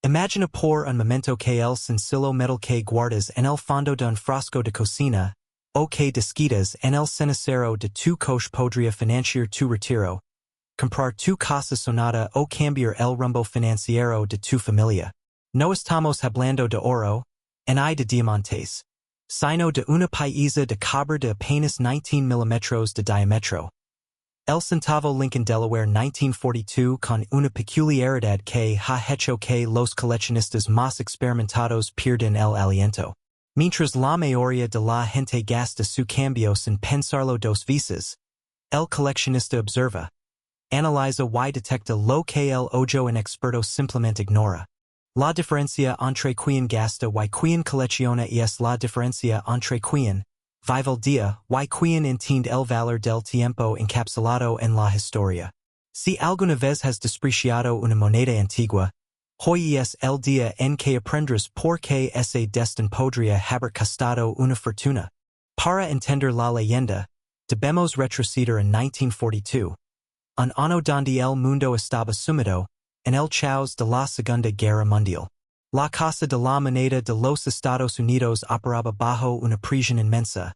Imagina por un momento que el sencillo metal que guardas en el fondo de un frasco de cocina, o que desquitas en el cenicero de tu coche podría financiar tu retiro, comprar tu casa sonata o cambiar el rumbo financiero de tu familia. No estamos hablando de oro, ni de diamantes, sino de una pieza de cobre de apenas 19 milímetros de diámetro. El centavo Lincoln Delaware 1942 con una peculiaridad que ha hecho que los coleccionistas más experimentados pierden el aliento. Mientras la mayoría de la gente gasta su cambio sin pensarlo dos veces, el coleccionista observa, analiza y detecta lo que el ojo inexperto simplemente ignora. La diferencia entre quien gasta y quien colecciona es la diferencia entre quien vive el día y quien entiende el valor del tiempo encapsulado en la historia. Si alguna vez has despreciado una moneda antigua, hoy es el día en que aprenderás por qué ese destino podría haber costado una fortuna. Para entender la leyenda, debemos retroceder en 1942, un año donde el mundo estaba sumido en el caos de la Segunda Guerra Mundial. La Casa de la Moneda de los Estados Unidos operaba bajo una presión inmensa,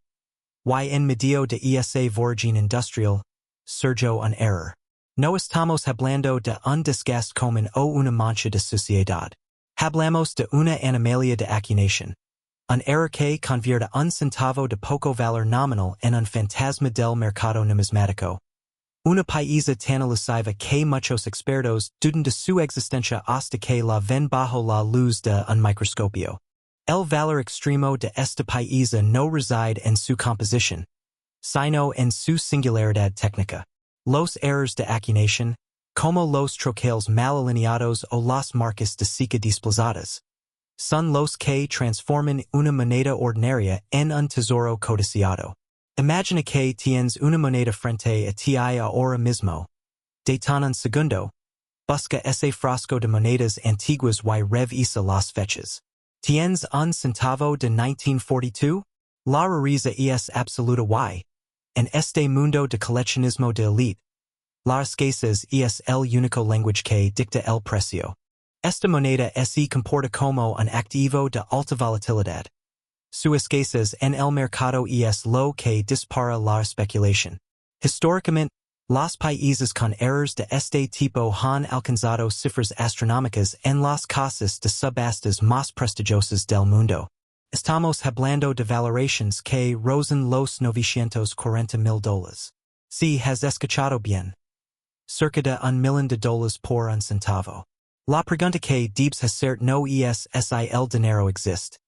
y en medio de esa vorágine industrial, surgió un error. No estamos hablando de un desgaste común o una mancha de suciedad. Hablamos de una anomalía de acuñación. Un error que convierte un centavo de poco valor nominal en un fantasma del mercado numismático. Una pieza tan elusiva que muchos expertos dudan de su existencia hasta que la ven bajo la luz de un microscopio. El valor extremo de esta pieza no reside en su composición, sino en su singularidad técnica. Los errores de acuñación, como los troqueles mal alineados o las marcas de seca desplazadas, son los que transforman una moneda ordinaria en un tesoro codiciado. Imagina que tienes una moneda frente a ti ahora mismo. Detén un segundo. Busca ese frasco de monedas antiguas y revisa las fechas. ¿Tienes un centavo de 1942? La rareza es absoluta y, en este mundo de coleccionismo de elite, la escasez es el único lenguaje que dicta el precio. Esta moneda se comporta como un activo de alta volatilidad. Su escasez en el mercado es lo que dispara la especulación. Históricamente, las países con errores de este tipo han alcanzado cifras astronómicas en las casas de subastas más prestigiosas del mundo. Estamos hablando de valoraciones que rozan los $940,000. Si has escuchado bien. Cerca de $1,000,000 por un centavo. La pregunta que debes hacer no es si el dinero existe,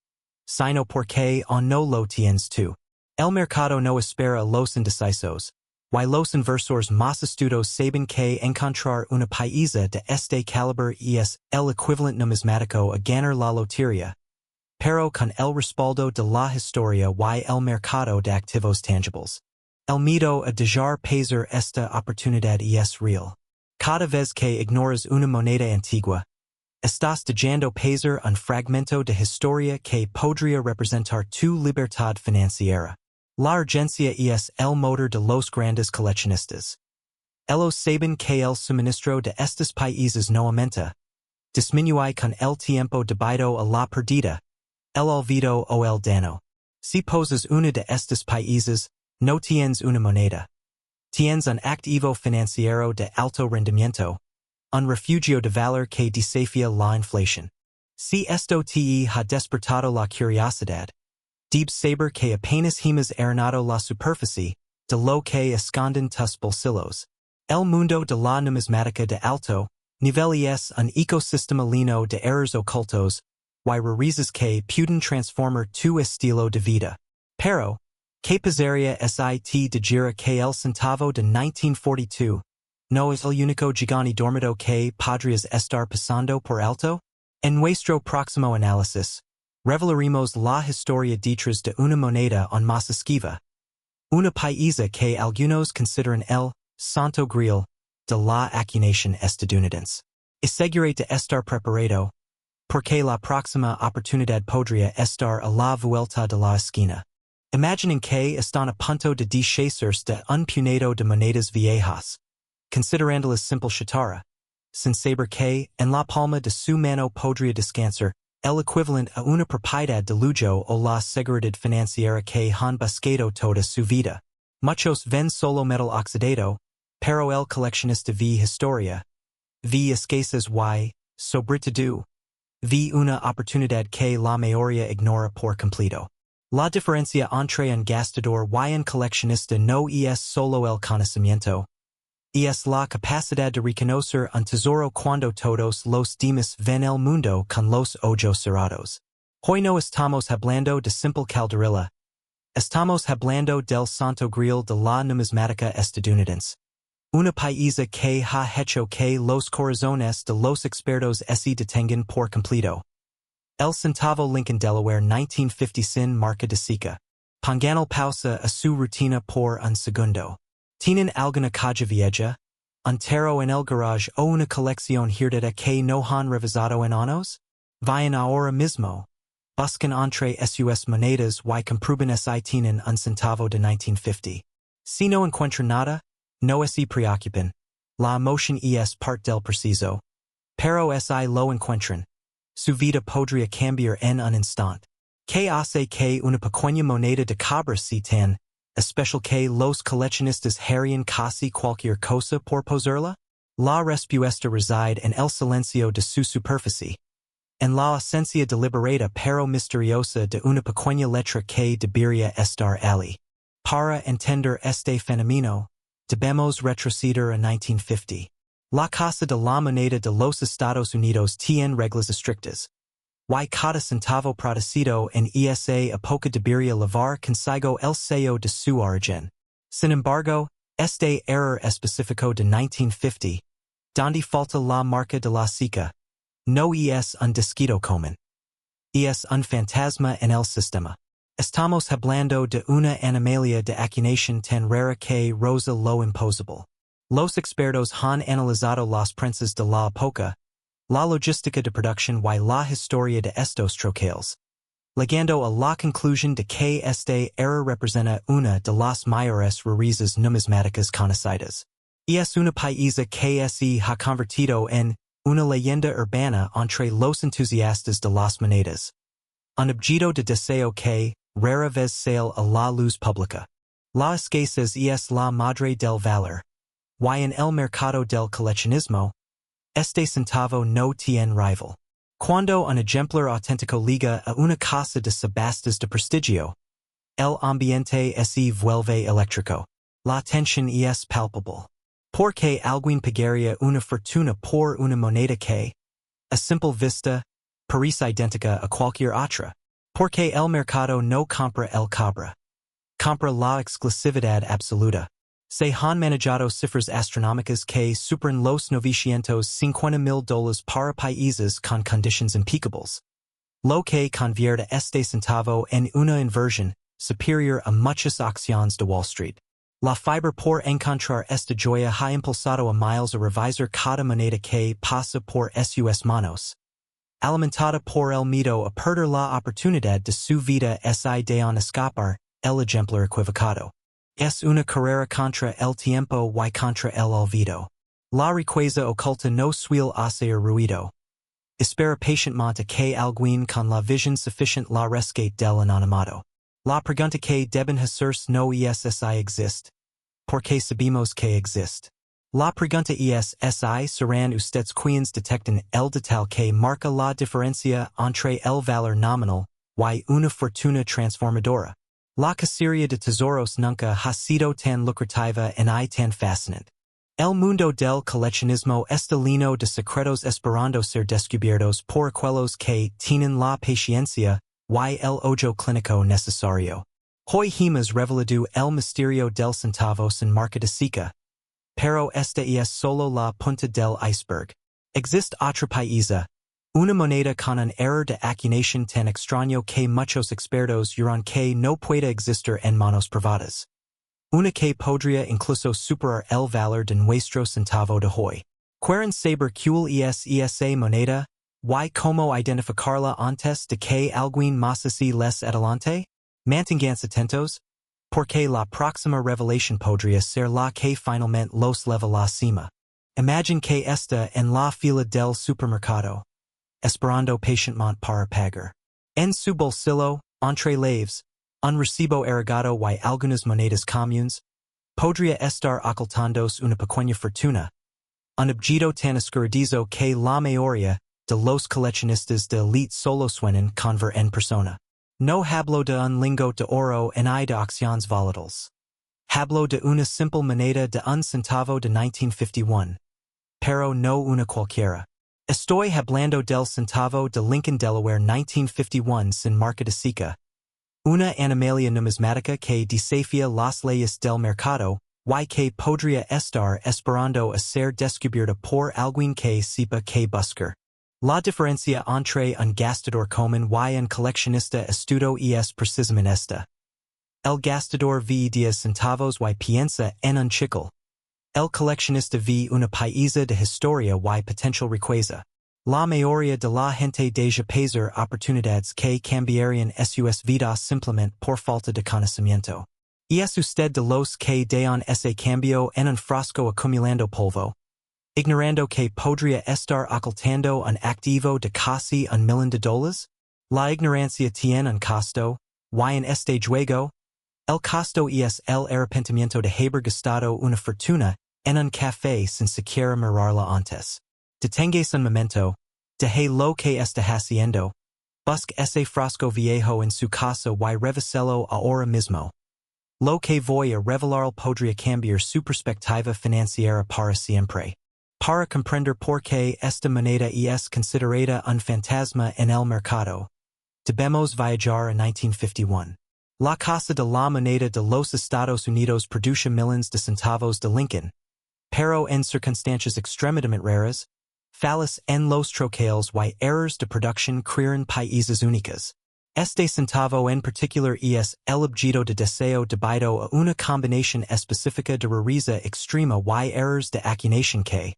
sino porque no lo tienes tú. El mercado no espera a los indecisos, y los inversores más astutos saben que encontrar una pieza de este calibre es el equivalente numismático a ganar la lotería, pero con el respaldo de la historia y el mercado de activos tangibles. El miedo a dejar pasar esta oportunidad es real. Cada vez que ignoras una moneda antigua, estás dejando pasar un fragmento de historia que podría representar tu libertad financiera. La urgencia es el motor de los grandes coleccionistas. Ellos saben que el suministro de estos países no aumenta, disminuye con el tiempo debido a la pérdida, el olvido o el daño. Si posas una de estos países, no tienes una moneda. Tienes un activo financiero de alto rendimiento, un refugio de valor que desafía la inflación. Si esto te ha despertado la curiosidad, debes saber que apenas hemos arenado la superficie de lo que esconden tus bolsillos. El mundo de la numismática de alto nivel es un ecosistema lleno de errores ocultos y rarezas que pueden transformar tu estilo de vida. Pero, ¿qué pasaría si te dijera que el centavo de 1942 no es el único gigante dormido que podrías estar pasando por alto? En nuestro próximo análisis, revelaremos la historia detrás de una moneda aún más esquiva, una pieza que algunos consideran el santo grial de la acuñación estadounidense. Asegúrate de estar preparado, porque la próxima oportunidad podría estar a la vuelta de la esquina. Imaginen que están a punto de deshacerse de un puñado de monedas viejas, considerándolas simple chatarra. sin saber que, en la palma de su mano podría descansar, el equivalent a una propiedad de lujo o la seguridad financiera que han buscado toda su vida. Muchos ven solo metal oxidado, pero el coleccionista ve historia, ve escasez y, sobre todo, ve una oportunidad que la mayoría ignora por completo. La diferencia entre un gastador y un coleccionista no es solo el conocimiento, es la capacidad de reconocer un tesoro cuando todos los demás ven el mundo con los ojos cerrados. Hoy no estamos hablando de simple calderilla, estamos hablando del santo grial de la numismática estadounidense. Una paisa que ha hecho que los corazones de los expertos se detengan por completo. El centavo Lincoln Delaware 1950 sin marca de seca. Pongan pausa a su rutina por un segundo. ¿Tienen alguna caja vieja? ¿Un tarot en el garage o una colección heredada que no han revisado en años? Vayan ahora mismo. Buscan entre sus monedas y comprueben si tienen un centavo de 1950. Si no encuentran nada, no se preocupen. La emoción es parte del proceso. Pero si lo encuentran, su vida podría cambiar en un instante. ¿Qué hace que una pequeña moneda de cobre sea tan especial que los coleccionistas harían casi cualquier cosa por poseerla? La respuesta reside en el silencio de su superficie, en la ausencia deliberada pero misteriosa de una pequeña letra que debería estar allí. Para entender este fenómeno, debemos retroceder a 1950. La Casa de la Moneda de los Estados Unidos tiene reglas estrictas. Y cada centavo producido en esa época debería llevar consigo el sello de su origen. Sin embargo, este error específico de 1950, donde falta la marca de la seca, no es un descuido común. Es un fantasma en el sistema. Estamos hablando de una anomalía de acuñación tan rara que roza lo imposible. Los expertos han analizado las prensas de la época, la logística de producción y la historia de estos troqueles, llegando a la conclusión de que este error representa una de las mayores rarezas numismáticas conocidas. Es una paisa que se ha convertido en una leyenda urbana entre los entusiastas de las monedas. Un objeto de deseo que, rara vez sale a la luz pública. La escasez es la madre del valor. Y en el mercado del coleccionismo, este centavo no tiene rival. Cuando un ejemplar auténtico liga a una casa de subastas de prestigio, el ambiente se vuelve eléctrico. La tensión es palpable. Porque alguien pagaría una fortuna por una moneda que, a simple vista, parece idéntica a cualquier otra. Porque el mercado no compra el cobre. Compra la exclusividad absoluta. Se han manejado cifras astronómicas que superan los $950,000 para países con conditions impecables. Lo que convierte este centavo en una inversión superior a muchas acciones de Wall Street. La fibra por encontrar esta joya ha impulsado a miles a revisar cada moneda que pasa por sus manos. Alimentada por el miedo a perder la oportunidad de su vida si dejan escapar el ejemplar equivocado. Es una carrera contra el tiempo y contra el olvido. La riqueza oculta no suele hacer ruido. Espera pacientemente que alguien con la visión suficiente la rescate del anonimato. La pregunta que deben hacerse no es si existe, porque sabemos que existe. La pregunta es si serán ustedes quienes detecten el detalle que marca la diferencia entre el valor nominal y una fortuna transformadora. La cacería de tesoros nunca ha sido tan lucrativa y tan fascinante. El mundo del coleccionismo está lleno de secretos esperando ser descubiertos por aquellos que tienen la paciencia y el ojo clínico necesario. Hoy hemos revelado el misterio del centavo sin marca de seca, pero esta es solo la punta del iceberg. Existe otra paisa, una moneda con un error de acuñación tan extraño que muchos expertos juran que no puede existir en manos privadas. Una que podría incluso superar el valor de nuestro centavo de hoy. ¿Quieren saber cuál es esa moneda? ¿Y cómo identificarla antes de que alguien más se les adelante? Manténganse atentos, porque la próxima revelación podría ser la que finalmente los leva a la cima. Imagine que esta en la fila del supermercado. Esperando patientemente para pagar. En su bolsillo, entre laves, un recibo erogado y algunas monedas comunes, podría estar ocultándose una pequeña fortuna. Un objeto tan escurridizo que la mayoría de los coleccionistas de elite solo suenan con ver en persona. No hablo de un lingote de oro ni de acciones volátiles. Hablo de una simple moneda de un centavo de 1951. Pero no una cualquiera. Estoy hablando del centavo de Lincoln, Delaware 1951 sin marca de seca. Una animalia numismática que desafía las leyes del mercado, y que podría estar esperando a ser descubierta por alguien que sepa que buscar. La diferencia entre un gastador común y un coleccionista astuto es precisamente esta. El gastador ve 10 centavos y piensa en un chicle. El coleccionista ve una pieza de historia y potencial riqueza. La mayoría de la gente deja pasar oportunidades que cambiarían sus vidas simplemente por falta de conocimiento. Y es usted de los que dan ese cambio en un frasco acumulando polvo, ignorando que podría estar ocultando un activo de casi $1,000,000? La ignorancia tiene un costo, y en este juego, el costo es el arrepentimiento de haber gastado una fortuna en un café sin siquiera mirarla antes. Deténgase un momento, deje lo que está haciendo, busque ese frasco viejo en su casa y revíselo ahora mismo. Lo que voy a revelar podría cambiar su perspectiva financiera para siempre. Para comprender por qué esta moneda es considerada un fantasma en el mercado, debemos viajar a 1951. La Casa de la Moneda de los Estados Unidos produce millones de centavos de Lincoln, pero en circunstancias extremadamente raras, fallas en los troqueles y errors de producción crean países únicas. Este centavo en particular es el objeto de deseo debido a una combinación específica de rareza extrema y errors de acuñación que,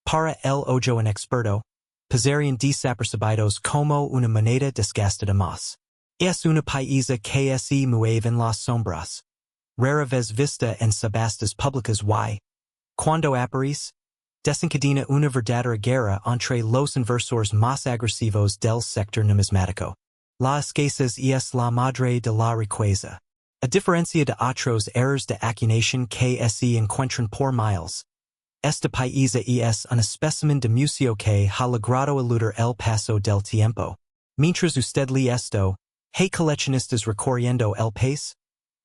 para el ojo inexperto, pasarían desapercibidos como una moneda desgastada más. Es una pieza que se mueve en las sombras, rara vez vista en subastas públicas y, cuando aparece, desencadena una verdadera guerra entre los inversores más agresivos del sector numismático. La escasez es la madre de la riqueza. A diferencia de otros errors de acuñación que se encuentran por miles, esta pieza es un espécimen de museo que ha logrado eludir el paso del tiempo. Mientras usted lee esto, hey coleccionistas recorriendo el país,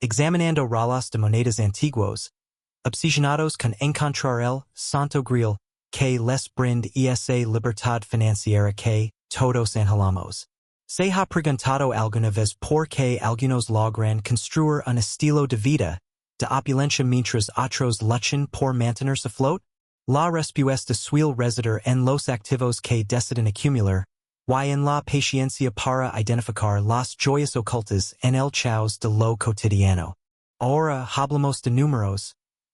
examinando ralas de monedas antiguos, obsesionados con encontrar el santo grial que les brinda esa libertad financiera que todos anhelamos. Se ha preguntado alguna vez por qué algunos logran construir un estilo de vida de opulencia mientras otros luchan por mantenerse a flote? La respuesta suele residir en los activos que deciden acumular, y en la paciencia para identificar las joyas ocultas en el caos de lo cotidiano. Ahora hablamos de números,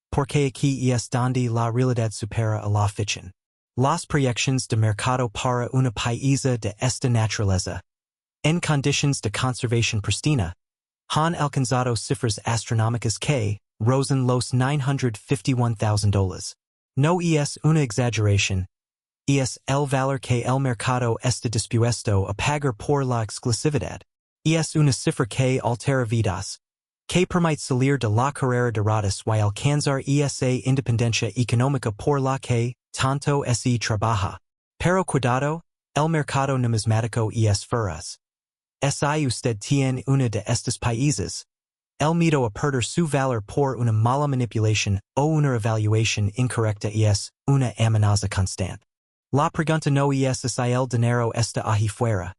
porque aquí es donde la realidad supera a la ficción. Las proyecciones de mercado para una pieza de esta naturaleza, en condiciones de conservación pristina, han alcanzado cifras astronómicas que rozan los $951,000. No es una exageración, es el valor que el mercado está dispuesto a pagar por la exclusividad. Es una cifra que altera vidas, que permite salir de la carrera de ratas y alcanzar esa independencia económica por la que tanto se trabaja. Pero cuidado, el mercado numismático es feroz. Si usted tiene una de estas países, el miedo a perder su valor por una mala manipulación o una evaluación incorrecta es una amenaza constante. La pregunta no es si el dinero está ahí fuera.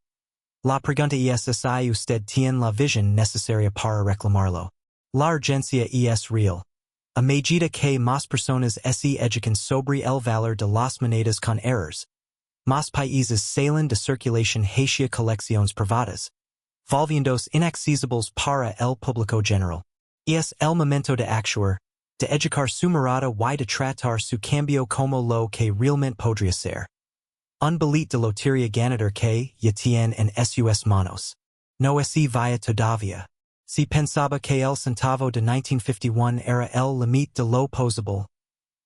La pregunta es si usted tiene la visión necesaria para reclamarlo. La urgencia es real. A medida que más personas se educan sobre el valor de las monedas con errors, más países salen de circulación hacia colecciones privadas, volviéndose inaccesibles para el público general. Es el momento de actuar, de educar su mirada y de tratar su cambio como lo que realmente podría ser. Un billet de lotería ganador que ya tiene en sus manos. No se vaya todavía. Si pensaba que el centavo de 1951 era el límite de lo posible,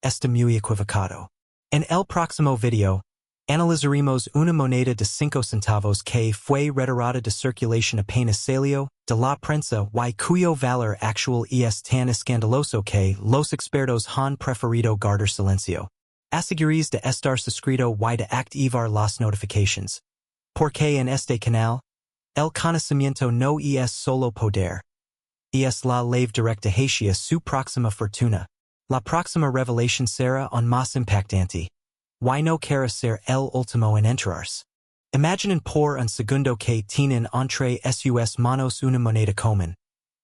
está muy equivocado. En el próximo video, analizaremos una moneda de 5 centavos que fue retirada de circulación apenas salió de la prensa y cuyo valor actual es tan escandaloso que los expertos han preferido guardar silencio. Aseguréis de estar suscrito y de activar las notifications. Porque en este canal, el conocimiento no es solo poder. Es la ley directa hacia su próxima fortuna. La próxima revelación será aún más impactante. Y no quiere ser el último en enterarse. Imaginen por un segundo que tienen entre sus manos una moneda común.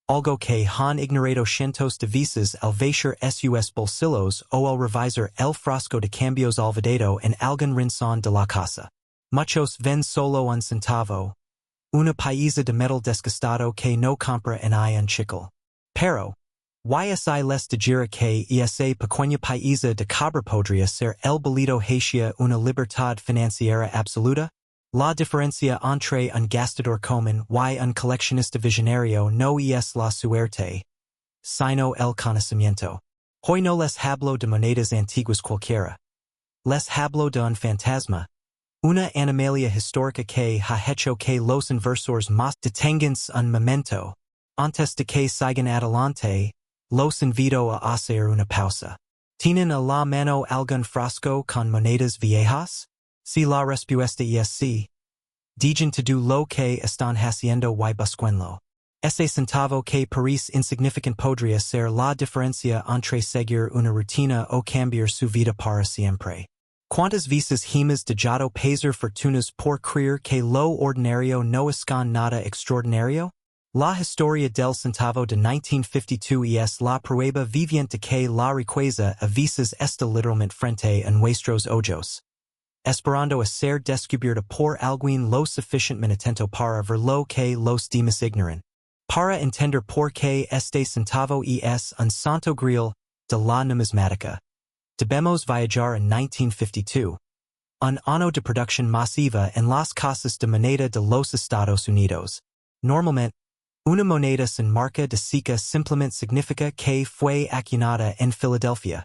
Algo que han ignorado cientos de veces al vaciar sus bolsillos o al revisar el frasco de cambios olvidado en algún rincón de la casa. Muchos ven solo un centavo. Una pieza de metal desgastado que no compra en un chicle. Pero, ysi les dijera que esa pequeña pieza de cobre podría ser el boleto hacia una libertad financiera absoluta? La diferencia entre un gastador común y un coleccionista visionario no es la suerte, sino el conocimiento. Hoy no les hablo de monedas antiguas cualquiera. Les hablo de un fantasma. Una anomalía histórica que ha hecho que los inversores más detenganse un momento. Antes de que sigan adelante, los invito a hacer una pausa. ¿Tienen a la mano algún frasco con monedas viejas? Si la respuesta es sí, digan todo lo que están haciendo y busquenlo. Ese centavo que parece insignificante podría ser la diferencia entre seguir una rutina o cambiar su vida para siempre. ¿Cuántas veces hemos dejado pasar fortunas por creer que lo ordinario no es con nada extraordinario? La historia del centavo de 1952 es la prueba viviente que la riqueza a veces está literalmente frente a nuestros ojos. Esperando a ser descubierta por alguien lo suficientemente atento para ver lo que los demás ignoran. Para entender por qué este centavo es un santo grial de la numismática. Debemos viajar en 1952. Un año de producción masiva en las casas de moneda de los Estados Unidos. Normalmente, una moneda sin marca de seca simplemente significa que fue acuñada en Filadelfia.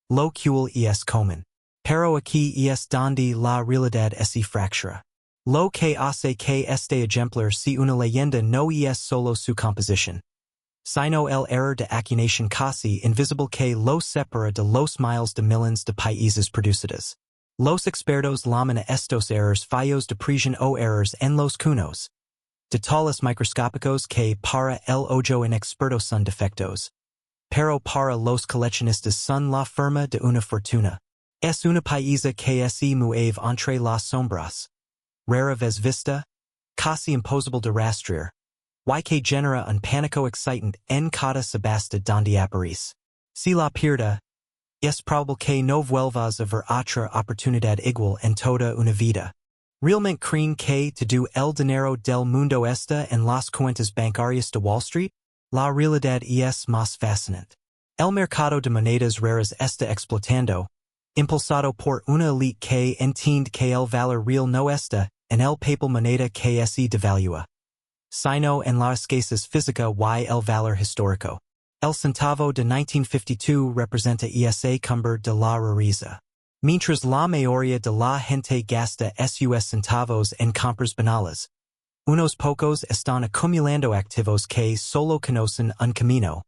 Lo cual es común. Pero aquí es donde la realidad se fractura. Lo que hace que este ejemplar sea una leyenda no es solo su composición, sino el error de acuñación casi invisible que los separa de los miles de millones de países producidos. Los expertos llaman a estos errores fallos de presión o errores en los cunos. Detalles microscópicos que para el ojo inexperto son defectos. Pero para los coleccionistas son la firma de una fortuna. Es una pieza que se mueve entre las sombras. Rara vez vista, casi imposible de rastrear. Y que genera un pánico excitante en cada subasta donde aparece. Si la pierda, es probable que no vuelvas a ver otra oportunidad igual en toda una vida. ¿Realmente creen que todo el dinero del mundo está en las cuentas bancarias de Wall Street? La realidad es más fascinante. El mercado de monedas raras está explotando, impulsado por una elite que entiende que el valor real no está en el papel moneda que se devalúa, sino en la escasez física y el valor histórico. El centavo de 1952 representa ese cumber de la rareza. Mientras la mayoría de la gente gasta sus centavos en compras banales, unos pocos están acumulando activos que solo conocen un camino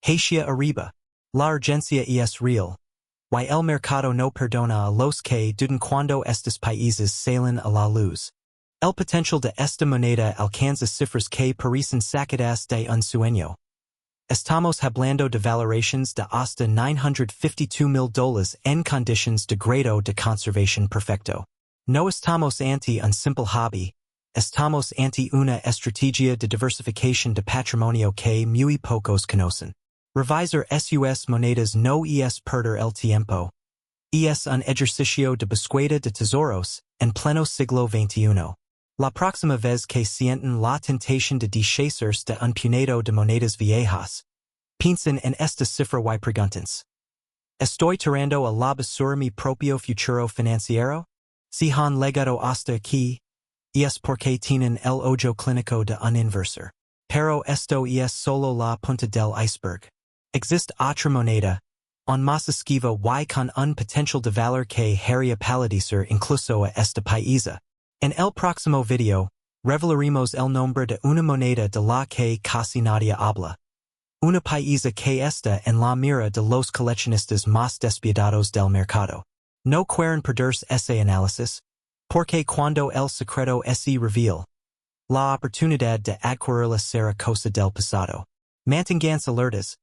hacia arriba. La urgencia es real. Y el mercado no perdona a los que duden cuando estos países salen a la luz. El potencial de esta moneda alcanza cifras que parecen sacadas de un sueño. Estamos hablando de valorations de hasta $952,000 en conditions de grado de conservación perfecto. No estamos ante un simple hobby, estamos ante una estrategia de diversificación de patrimonio que muy pocos conocen. Revisar sus monedas no es perder el tiempo. Es un ejercicio de búsqueda de tesoros en pleno siglo XXI. La próxima vez que sienten la tentación de deshacerse de un puñado de monedas viejas, piensen en esta cifra y preguntense. ¿Estoy tirando a la basura mi propio futuro financiero? Si han llegado hasta aquí, es porque tienen el ojo clínico de un inversor. Pero esto es solo la punta del iceberg. Existe otra moneda, On más esquiva y con un potencial de valor que haría palidizar incluso a esta paisa. En el próximo video, revelaremos el nombre de una moneda de la que casi nadie habla. Una paisa que está en la mira de los coleccionistas más despiadados del mercado. No quieren perderse ese análisis, porque cuando el secreto se reveal, la oportunidad de adquirirla será cosa del pasado. Manténganse alertas,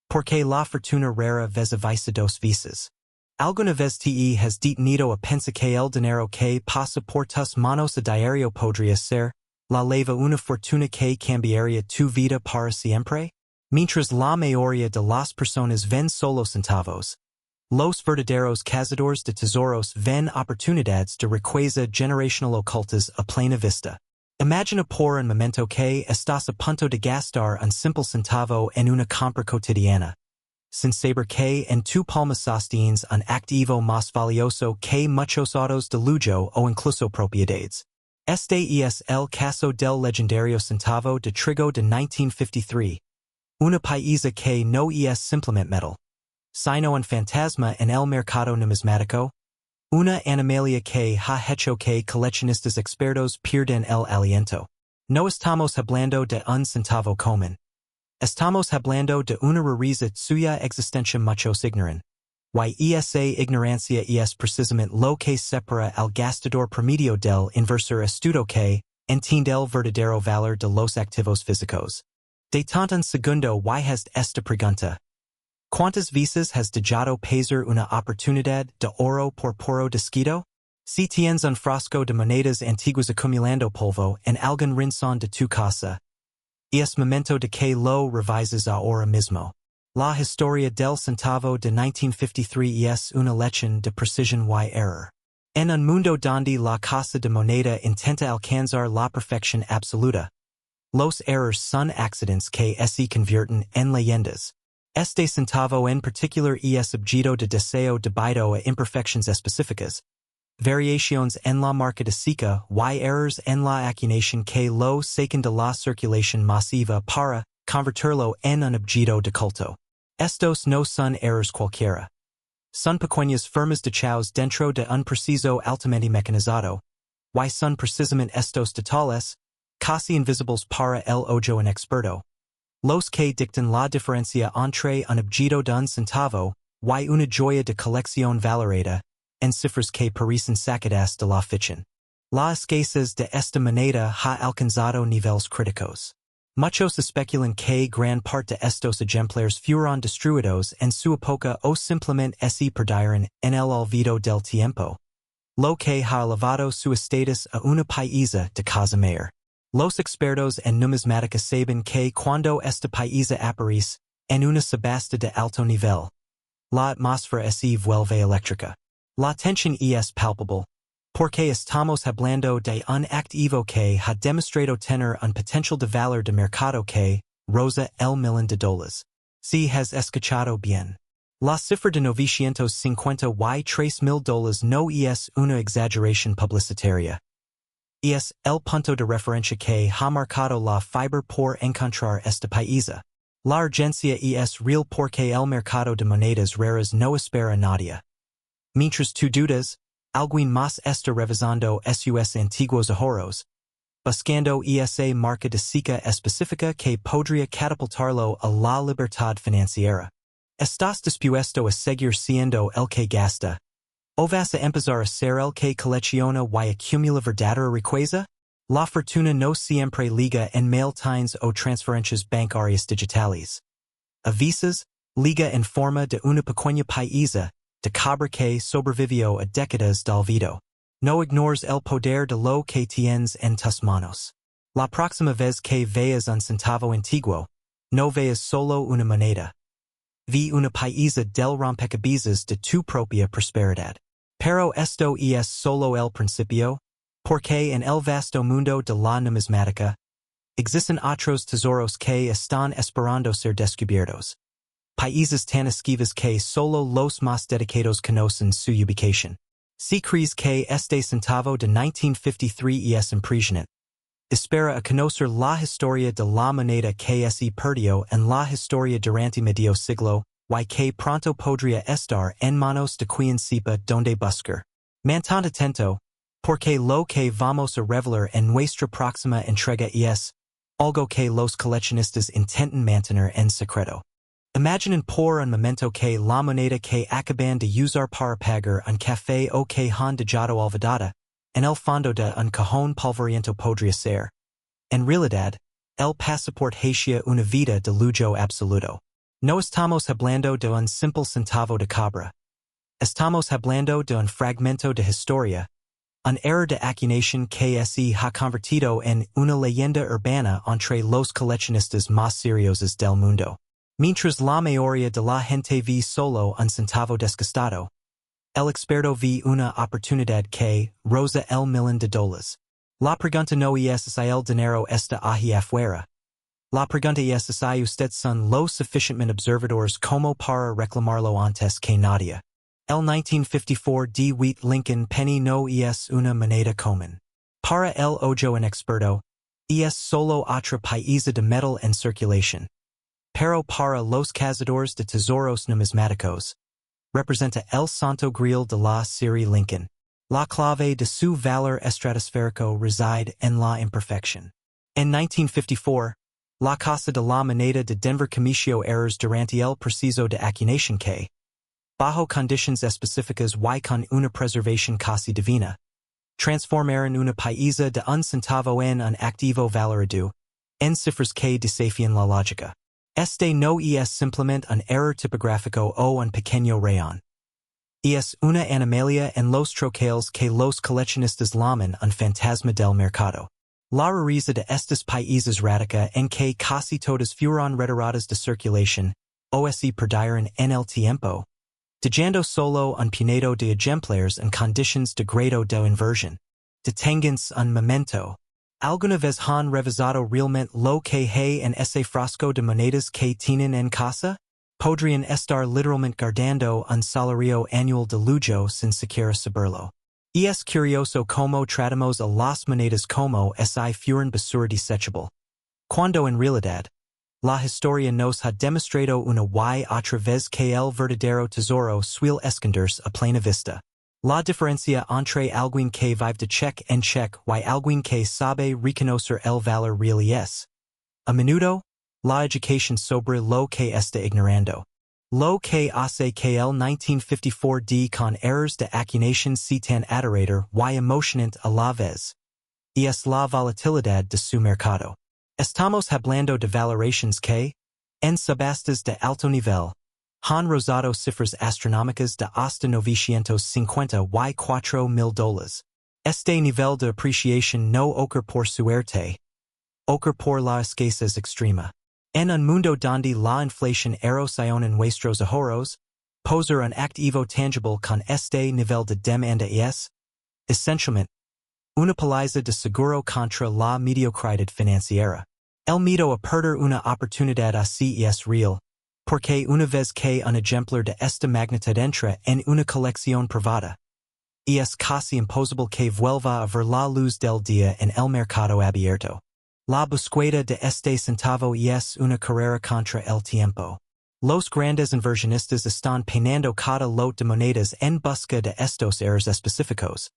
porque la fortuna rara vez avisa dos veces. Alguna vez te has detenido a pensar que el dinero que pasa por tus manos a diario podría ser la leva una fortuna que cambiaría tu vida para siempre? Mientras la mayoría de las personas ven solo centavos, los verdaderos cazadores de tesoros ven oportunidades de riqueza generacional ocultas a plena vista. Imagina por un momento que estás a punto de gastar un simple centavo en una compra cotidiana, sin saber que en tu palma sostienes un activo más valioso que muchos autos de lujo o incluso propiedades. Este es el caso del legendario centavo de trigo de 1953, una paisa que no es simplemente metal, sino un fantasma en el mercado numismático, una animalia que ha hecho que coleccionistas expertos pierden el aliento. No estamos hablando de un centavo común. Estamos hablando de una rareza cuya existencia muchos ignoran. Y esa ignorancia es precisamente lo que separa al gastador promedio del inversor astuto que entiende el verdadero valor de los activos físicos. De tanto un segundo y has esta pregunta. ¿Cuántas veces has dejado pasar una oportunidad de oro por puro descuido? Si tienes un frasco de monedas antiguas acumulando polvo en algún rincón de tu casa, es momento de que lo revises ahora mismo. La historia del centavo de 1953 es una lección de precisión y error. En un mundo donde la casa de moneda intenta alcanzar la perfección absoluta, los errores son accidentes que se convierten en leyendas. Este centavo en particular es objeto de deseo debido a imperfecciones específicas, variaciones en la marca de seca y errors en la acuñación que lo sacan de la circulación masiva para convertirlo en un objeto de culto. Estos no son errors cualquiera. Son pequeñas formas de chaos dentro de un preciso altamente mecanizado, y son precisamente estos detalles, casi invisibles para el ojo inexperto, los que dictan la diferencia entre un objeto de un centavo y una joya de colección valorada en cifras que parecen sacadas de la ficción. La escasez de esta moneda ha alcanzado niveles críticos. Muchos especulan que gran parte de estos ejemplares fueron destruidos en su época o simplemente se perdieron en el olvido del tiempo, lo que ha elevado su estatus a una paisa de casa mayor. Los expertos en numismática saben que cuando esta paisa aparece en una subasta de alto nivel, la atmósfera se vuelve eléctrica. La tensión es palpable, porque estamos hablando de un activo que ha demostrado tener un potencial de valor de mercado que roza el millón de dólares. Si has escuchado bien, la cifra de $953,000 no es una exageración publicitaria. Es el punto de referencia que ha marcado la fibra por encontrar esta paisa. La urgencia es real porque el mercado de monedas raras no espera a nadie. Mientras tú dudas, alguien más está revisando sus antiguos ahorros, buscando esa marca de seca específica que podría catapultarlo a la libertad financiera. ¿Estás dispuesto a seguir siendo el que gasta? ¿O vas a empezar a ser el que colecciona y acumula verdadera riqueza? La fortuna no siempre liga en mailtines o transferencias bancarias digitales. A veces, liga en forma de una pequeña paisa de cabra que sobrevivió a décadas de olvido. No ignores el poder de lo que tienes en tus manos. La próxima vez que veas un centavo antiguo, no veas solo una moneda. Ve una paisa del rompecabezas de tu propia prosperidad. Pero esto es solo el principio, porque en el vasto mundo de la numismática, existen otros tesoros que están esperando ser descubiertos. Países tan esquivas que solo los más dedicados conocen su ubicación. Si crees que este centavo de 1953 es impresionante, espera a conocer la historia de la moneda que se perdió en la historia durante medio siglo, y que pronto podría estar en manos de quien sepa donde buscar. Mantente atento, porque lo que vamos a revelar en nuestra próxima entrega es algo que los coleccionistas intentan mantener en secreto. Imaginen por un momento que la moneda que acaban de usar para pagar un café o que han dejado olvidada en el fondo de un cajón polvoriento podría ser, en realidad, el pasaporte hacia una vida de lujo absoluto. No estamos hablando de un simple centavo de cabra. Estamos hablando de un fragmento de historia, un error de acuñación que se ha convertido en una leyenda urbana entre los coleccionistas más seriosos del mundo. Mientras la mayoría de la gente ve solo un centavo desgastado, el experto ve una oportunidad que roza el millón de dólares. La pregunta no es si el dinero está ahí afuera. La pregunta es si usted son lo suficientemente observadores como para reclamarlo antes que nadie. El 1954 de wheat Lincoln Penny no es una moneda común. Para el ojo inexperto, es solo otra pieza de metal en circulación. Pero para los cazadores de tesoros numismáticos, representa el santo grial de la serie Lincoln. La clave de su valor estratosférico reside en la imperfección. En 1954, la Casa de la Moneda de Denver cometió errors durante el proceso de acuñación que, bajo condiciones específicas y con una preservación casi divina, transformaron una pieza de un centavo en un activo valorado, en cifras que desafían la lógica. Este no es simplemente un error tipográfico o un pequeño rayón. Es una anomalía en los troqueles que los coleccionistas llaman un fantasma del mercado. La rareza de estas piezas radica en que casi todas fueron retiradas de circulación, o se perdieron en el tiempo, dejando solo un puñado de ejemplares en condiciones de grado de inversión. Deténganse un momento. ¿Alguna vez han revisado realmente lo que hay en ese frasco de monedas que tienen en casa? Podrían estar literalmente guardando un salario anual de lujo sin siquiera saberlo. Es curioso cómo tratamos a las monedas como si fueran basura desechable, cuando en realidad, la historia nos ha demostrado una y otra vez que el verdadero tesoro suele esconderse a plena vista. La diferencia entre alguien que vive de cheque en cheque y alguien que sabe reconocer el valor real es, a menudo, la educación sobre lo que está ignorando. Lo que hace que el 1954 d con errors de acuñación sea tan aterrador y emocionante a la vez, es la volatilidad de su mercado. Estamos hablando de valoraciones que, en subastas de alto nivel, han rozado cifras astronómicas de hasta $954,000. Este nivel de apreciación no ocurre por suerte, ocurre por la escasez extrema. En un mundo donde la inflación erosiona nuestros ahorros, poseer un activo tangible con este nivel de demanda es, esencialmente, una póliza de seguro contra la mediocridad financiera. El miedo a perder una oportunidad así es real, porque una vez que un ejemplar de esta magnitud entra en una colección privada, es casi imposible que vuelva a ver la luz del día en el mercado abierto. La búsqueda de este centavo es una carrera contra el tiempo. Los grandes inversionistas están penando cada lot de monedas en busca de estos errores específicos.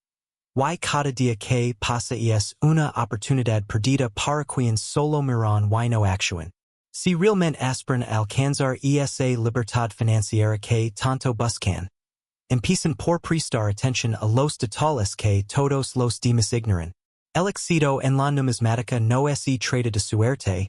Y cada día que pasa es una oportunidad perdida para quien solo miran y no actúan. Si realmente aspiran a alcanzar esa libertad financiera que tanto buscan, empiezan por prestar atención a los detalles que todos los demás ignoran. El éxito en la numismática no es trata de suerte,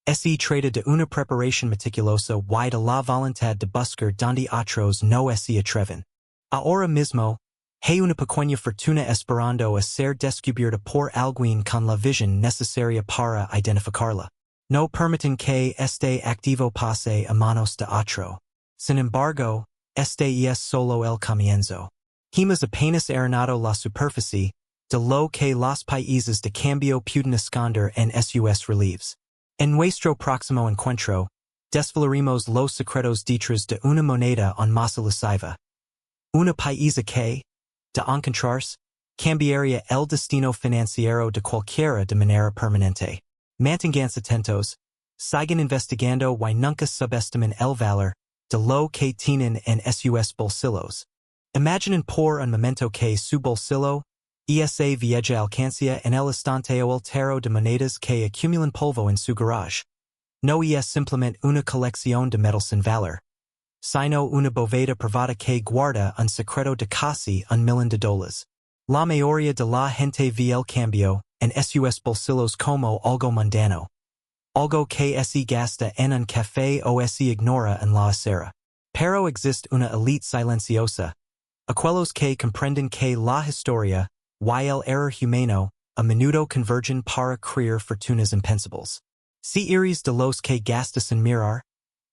es trata de una preparación meticulosa y de la voluntad de buscar donde otros no se atreven. Ahora mismo, hay una pequeña fortuna esperando a ser descubierta por alguien con la visión necesaria para identificarla. No permiten que este activo pase a manos de otro. Sin embargo, este es solo el comienzo. Hemos apenas arenado la superficie de lo que las países de cambio pueden esconder en sus reliefs. En nuestro próximo encuentro, desvelaremos los secretos detrás de una moneda en masa lesiva. Una paisa que, de encontrarse, cambiaría el destino financiero de cualquiera de manera permanente. Manténganse atentos, sigan investigando y nunca subestimen el valor de lo que tienen en sus bolsillos. Imaginen por un momento que su bolsillo, esa vieja alcancía en el estante o altero de monedas que acumulan polvo en su garage. No es simplemente una colección de metal sin valor, sino una bóveda privada que guarda un secreto de casi $1,000,000. La mayoría de la gente ve el cambio en sus bolsillos como algo mundano, algo que se gasta en un café o se ignora en la acera. Pero existe una elite silenciosa, aquellos que comprenden que la historia y el error humano a menudo convergen para crear fortunas impensables. Si eres de los que gastas sin mirar,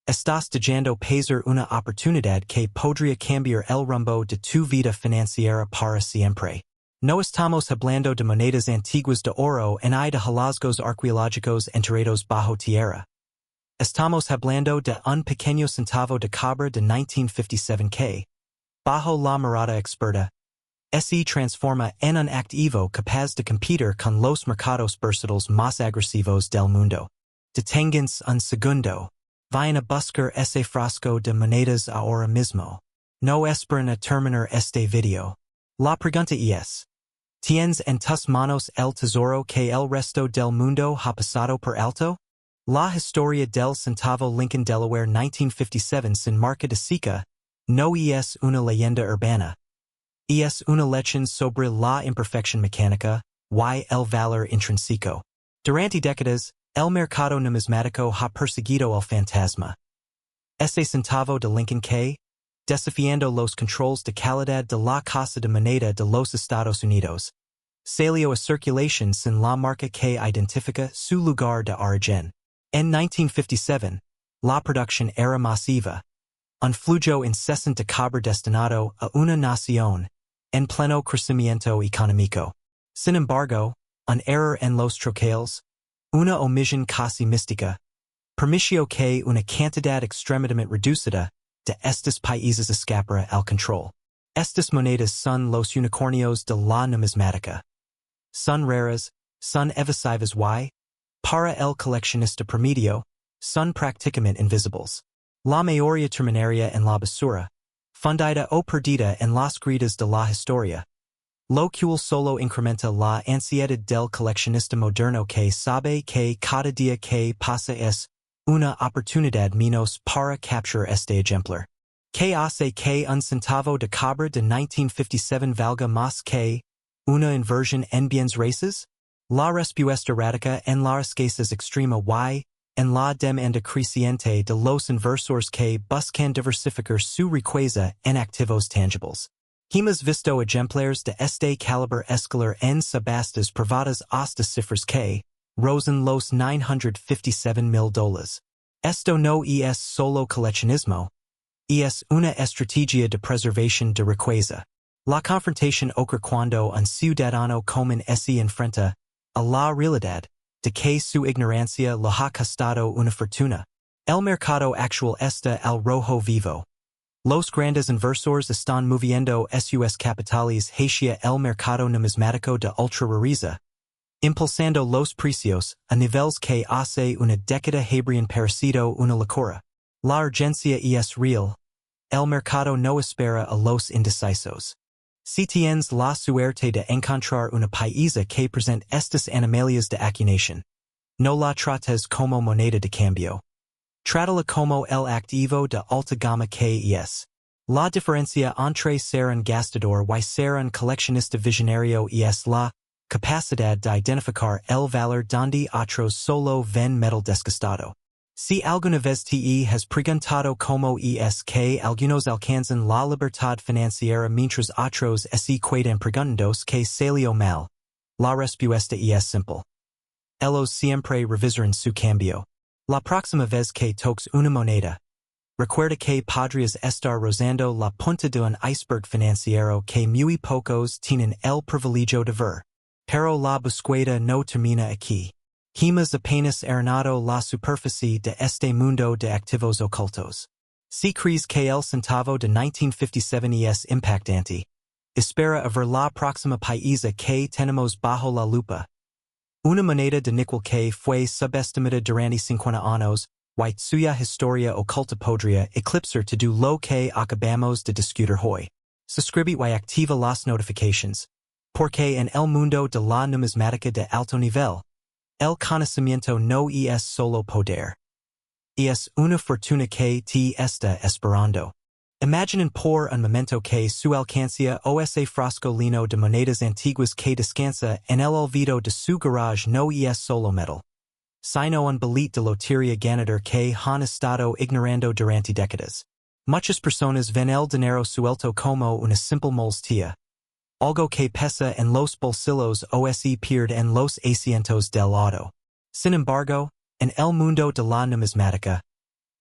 estás dejando pasar una oportunidad que podría cambiar el rumbo de tu vida financiera para siempre. No estamos hablando de monedas antiguas de oro en de hallazgos arqueológicos enterrados bajo tierra. Estamos hablando de un pequeño centavo de cobre de 1957 que, bajo la mirada experta, se transforma en un activo capaz de competir con los mercados bursátiles más agresivos del mundo. Deténganse un segundo. Vayan a buscar ese frasco de monedas ahora mismo. No esperen a terminar este video. La pregunta es, ¿tienes en tus manos el tesoro que el resto del mundo ha pasado por alto? La historia del centavo Lincoln Delaware 1957 sin marca de seca no es una leyenda urbana. Es una lección sobre la imperfección mecánica y el valor intrínseco. Durante décadas, el mercado numismático ha perseguido el fantasma. Ese centavo de Lincoln que, desafiando los controles de calidad de la Casa de Moneda de los Estados Unidos, salió a circulación sin la marca que identifica su lugar de origen. En 1957, la producción era masiva, un flujo incesante de cobre destinado a una nación en pleno crecimiento económico. Sin embargo, un error en los troqueles, una omisión casi mística, permitió que una cantidad extremadamente reducida de estos países escapara al control. Estas monedas son los unicornios de la numismática. Son raras, son evasivas y, para el coleccionista promedio, son prácticamente invisibles. La mayoría terminaría en la basura, fundida o perdida en las grietas de la historia. Lo cual solo incrementa la ansiedad del coleccionista moderno que sabe que cada día que pasa es una oportunidad menos para capturar este ejemplar. Que hace que un centavo de cobre de 1957 valga más que una inversión en bienes raíces? La respuesta radica en la escasez extrema y en la demanda creciente de los inversores que buscan diversificar su riqueza en activos tangibles. Hemos visto ejemplares de este calibre escalar en subastas privadas hasta cifras que rozan los $957,000. Esto no es solo coleccionismo, es una estrategia de preservación de riqueza. La confrontación ocurre cuando un ciudadano común se enfrenta a la realidad de que su ignorancia le ha costado una fortuna. El mercado actual está al rojo vivo. Los grandes inversores están moviendo sus capitales hacia el mercado numismático de ultra rareza, impulsando los precios a niveles que hace una década habrían parecido una locura. La urgencia es real. El mercado no espera a los indecisos. Si tienes la suerte de encontrar una paisa que presenta estas anomalias de acuñación, no la trates como moneda de cambio. Trátala como el activo de alta gama que es. La diferencia entre ser un gastador y ser un coleccionista visionario es la capacidad de identificar el valor donde otros solo ven metal desgastado. Si alguna vez te has preguntado cómo es que algunos alcanzan la libertad financiera mientras otros se quedan preguntándose que salió mal, la respuesta es simple. Ellos siempre revisaron su cambio. La próxima vez que toques una moneda, recuerda que podrías estar rozando la punta de un iceberg financiero que muy pocos tienen el privilegio de ver. Pero la búsqueda no termina aquí. Hemos apenas arenado la superficie de este mundo de activos ocultos. Si crees que el centavo de 1957 es impactante, espera a ver la próxima paisa que tenemos bajo la lupa. Una moneda de níquel que fue subestimada durante 50 años, y suya historia oculta podría eclipsar to do lo que acabamos de discutir hoy. Suscribit y activa las notifications, porque en el mundo de la numismática de alto nivel, el conocimiento no es solo poder. Es una fortuna que te está esperando. Imaginen por un momento que su alcancía o ese frasco lino de monedas antiguas que descansa en el olvido de su garage no es solo metal, sino un billet de lotería ganador que han estado ignorando durante décadas. Muchas personas ven el dinero suelto como una simple molestia, algo que pesa en los bolsillos o se pierde en los asientos del auto. Sin embargo, en el mundo de la numismática,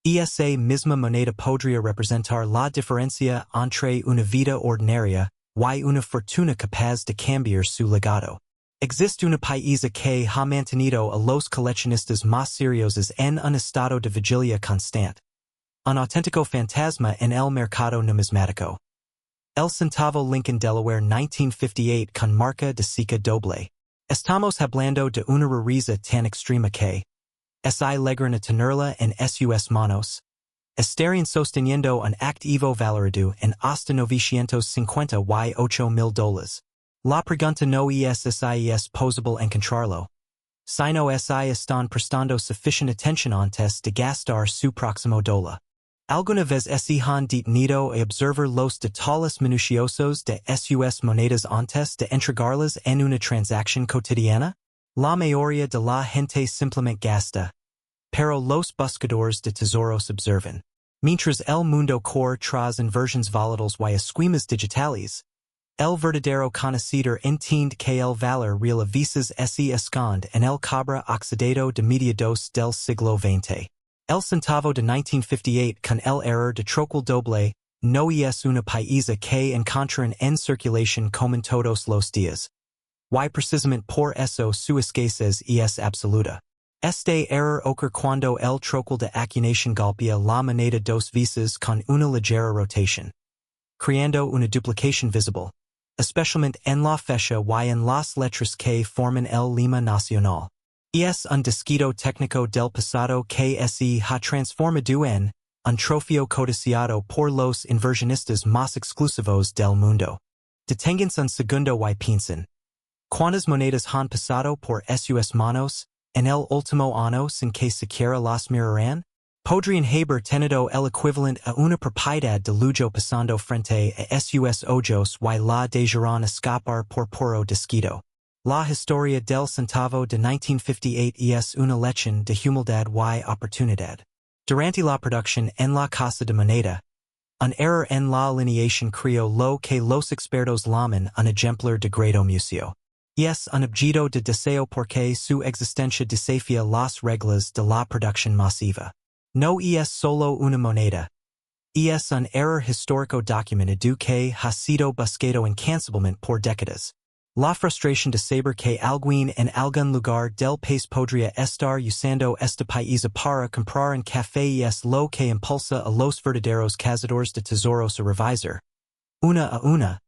esa misma moneda podría representar la diferencia entre una vida ordinaria y una fortuna capaz de cambiar su legado. Existe una paisa que ha mantenido a los coleccionistas más seriosos en un estado de vigilia constante. Un auténtico fantasma en el mercado numismático. El centavo Lincoln Delaware 1958 con marca de seca doble. Estamos hablando de una rareza tan extrema que si logran tenerla en sus manos, estarían sosteniendo un activo valorado en hasta $950,000. La pregunta no es si es posible encontrarlo, sino si están prestando suficiente atención antes de gastar su próximo $1. ¿Alguna vez se han detenido a observar los detalles minuciosos de sus monedas antes de entregarlas en una transacción cotidiana? La mayoría de la gente simplemente gasta, pero los buscadores de tesoros observan. Mientras el mundo corre tras inversiones volátiles y esquemas digitales, el verdadero conocedor entiende que el valor real a veces se esconde en el cobre oxidado de mediados del siglo XX. El centavo de 1958 con el error de troquel doble no es una paisa que encuentran en circulación como todos los días. Y precisamente por eso su escasez es absoluta. Este error ocurre cuando el troquel de acuñación golpea la moneda dos veces con una ligera rotación, creando una duplicación visible, especialmente en la fecha y en las letras que forman el lema nacional. Es un descuido técnico del pasado que se ha transformado en un trofeo codiciado por los inversionistas más exclusivos del mundo. Deténganse un segundo y piensen. ¿Cuántas monedas han pasado por sus manos en el último año sin que siquiera las mirarán? Podrían haber tenido el equivalente a una propiedad de lujo pasando frente a sus ojos y la dejarán escapar por puro descuido. La historia del centavo de 1958 es una lección de humildad y oportunidad. Durante la producción en la casa de moneda, un error en la alineación creó lo que los expertos llaman un ejemplar de grado museo. Es un objeto de deseo porque su existencia desafía las reglas de la producción masiva. No es solo una moneda. Es un error histórico documentado que ha sido buscado incansablemente por décadas. La frustración de saber que alguien en algún lugar del país podría estar usando esta paisa para comprar un café es lo que impulsa a los verdaderos cazadores de tesoros a revisar, una a una,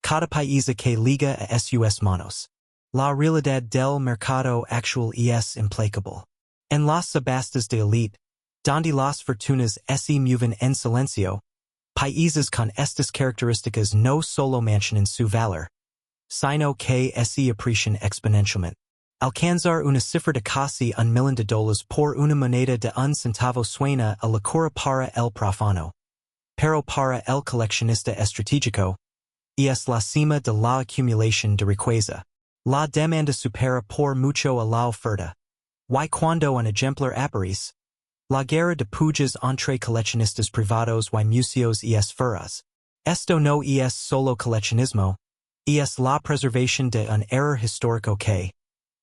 cada paisa que liga a sus manos. La realidad del mercado actual es implacable. En las subastas de élite, donde las fortunas se mueven en silencio, países con estas características no solo mantienen su valor, sino que se aprecian exponencialmente. Alcanzar una cifra de casi $1,000,000 por una moneda de un centavo suena a locura para el profano, pero para el coleccionista estratégico, es la cima de la acumulación de riqueza. La demanda supera por mucho a la oferta. Y cuando un ejemplar aparece, la guerra de pujas entre coleccionistas privados y museos es feroz. Esto no es solo coleccionismo, es la preservación de un error histórico que,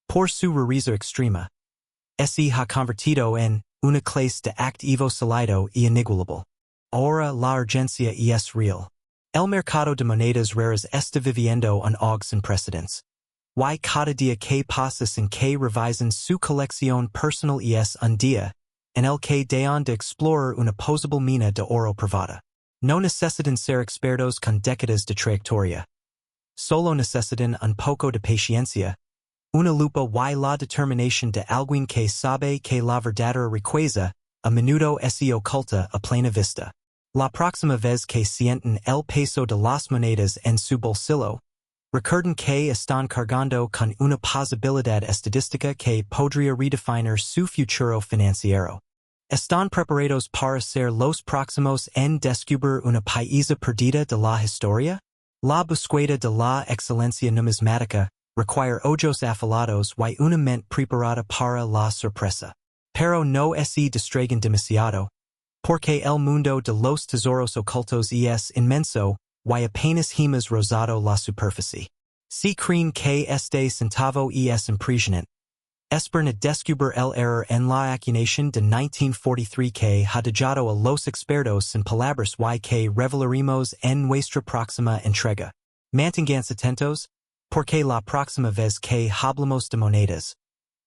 por su rareza extrema, se ha convertido en una clase de activo sólido y inigualable. Ahora la urgencia es real. El mercado de monedas raras está viviendo un auge sin precedentes. Y cada día que pasa sin que revisen su colección personal es un día en el que dejan de explorar una posible mina de oro privada. No necesitan ser expertos con décadas de trayectoria. Solo necesitan un poco de paciencia, una lupa y la determinación de alguien que sabe que la verdadera riqueza a minuto se oculta a plena vista. La próxima vez que sienten el peso de las monedas en su bolsillo, recuerden que están cargando con una posibilidad estadística que podría redefinir su futuro financiero. Están preparados para ser los próximos en descubrir una pieza perdida de la historia? La búsqueda de la excelencia numismática require ojos afilados y una mente preparada para la sorpresa. Pero no se distraigan demasiado, porque el mundo de los tesoros ocultos es inmenso y apenas hemos rozado la superficie. Si creen que este centavo es impresionante, esperan a descubrir el error en la acuñación de 1943 que ha dejado a los expertos sin palabras y que revelaremos en nuestra próxima entrega. Manténganse atentos, porque la próxima vez que hablamos de monedas,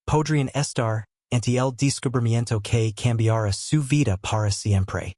podrían estar ante el descubrimiento que cambiará su vida para siempre.